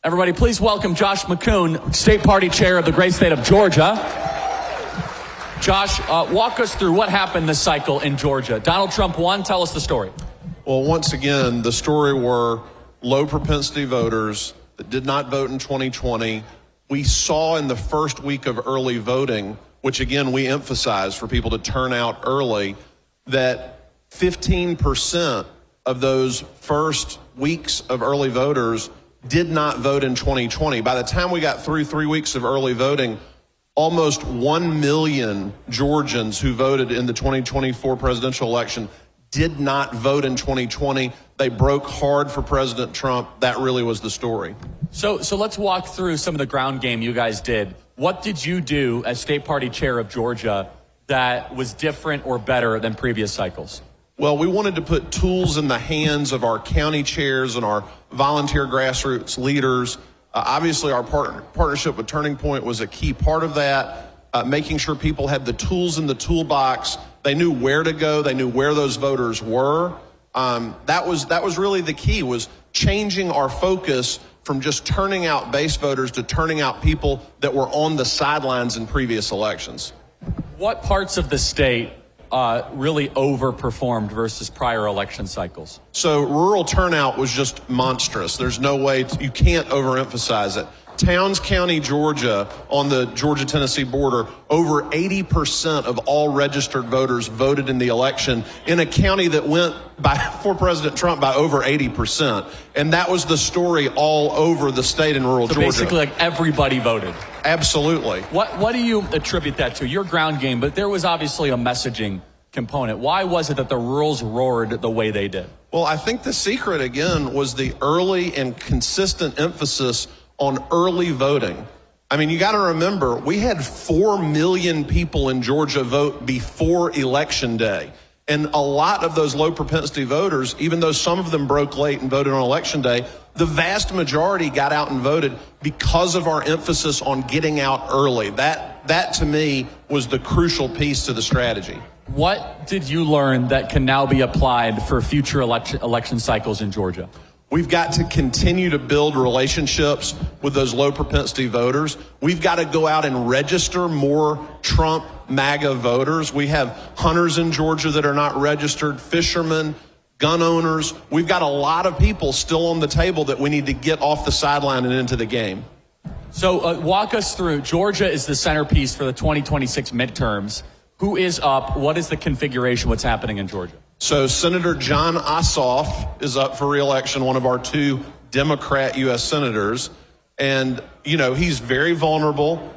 Everybody, please welcome Josh McCoon, State Party Chair of the great state of Georgia. Josh, walk us through what happened this cycle in Georgia. Donald Trump won. Tell us the story. Well, once again, the story were low-propensity voters that did not vote in 2020. We saw in the first week of early voting, which again we emphasize for people to turn out early, that 15% of those first weeks of early voters did not vote in 2020. By the time we got through 3 weeks of early voting, almost 1 million Georgians who voted in the 2024 presidential election did not vote in 2020. They broke hard for President Trump. That really was the story. So let's walk through some of the ground game you guys did. What did you do as State Party Chair of Georgia that was different or better than previous cycles? Well, we wanted to put tools in the hands of our county chairs and our volunteer grassroots leaders. Obviously, our partnership with Turning Point was a key part of that, making sure people had the tools in the toolbox. They knew where to go. They knew where those voters were. That was really the key, was changing our focus from just turning out base voters to turning out people that were on the sidelines in previous elections. What parts of the state really overperformed versus prior election cycles? So rural turnout was just monstrous. There's no way, you can't overemphasize it. Towns County, Georgia, on the Georgia-Tennessee border, over 80% of all registered voters voted in the election in a county that went for President Trump by over 80%. And that was the story all over the state in rural Georgia. Basically, like everybody voted. Absolutely. What do you attribute that to? Your ground game, but there was obviously a messaging component. Why was it that the rurals roared the way they did? Well, I think the secret, again, was the early and consistent emphasis on early voting. I mean, you got to remember, we had 4 million people in Georgia vote before Election Day. And a lot of those low propensity voters, even though some of them broke late and voted on Election Day, the vast majority got out and voted because of our emphasis on getting out early. That to me was the crucial piece to the strategy. What did you learn that can now be applied for future election cycles in Georgia? We've got to continue to build relationships with those low propensity voters. We've got to go out and register more Trump MAGA voters. We have hunters in Georgia that are not registered, fishermen, gun owners. We've got a lot of people still on the table that we need to get off the sideline and into the game. So walk us through. Georgia is the centerpiece for the 2026 midterms. Who is up? What is the configuration? What's happening in Georgia? So Senator John Ossoff is up for re-election, one of our 2 Democrat U.S. senators. And, you know, he's very vulnerable.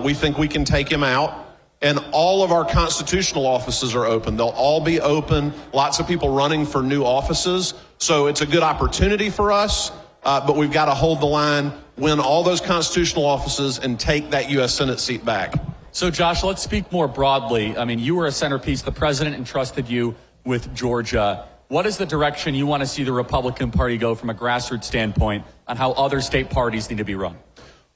We think we can take him out. And all of our constitutional offices are open. They'll all be open. Lots of people running for new offices. So it's a good opportunity for us. But we've got to hold the line, win all those constitutional offices, and take that U.S. Senate seat back. So, Josh, let's speak more broadly. I mean, you were a centerpiece. The president entrusted you with Georgia. What is the direction you want to see the Republican Party go from a grassroots standpoint on how other state parties need to be run?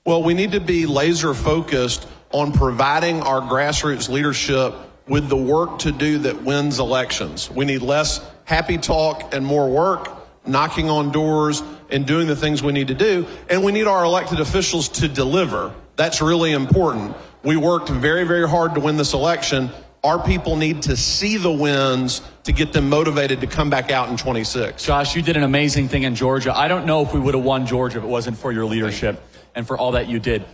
Well, we need to be laser focused on providing our grassroots leadership with the work to do that wins elections. We need less happy talk and more work, knocking on doors and doing the things we need to do. And we need our elected officials to deliver. That's really important. We worked very, very hard to win this election. Our people need to see the wins to get them motivated to come back out in 26. Josh, you did an amazing thing in Georgia. I don't know if we would have won Georgia if it wasn't for your leadership and for all that you did.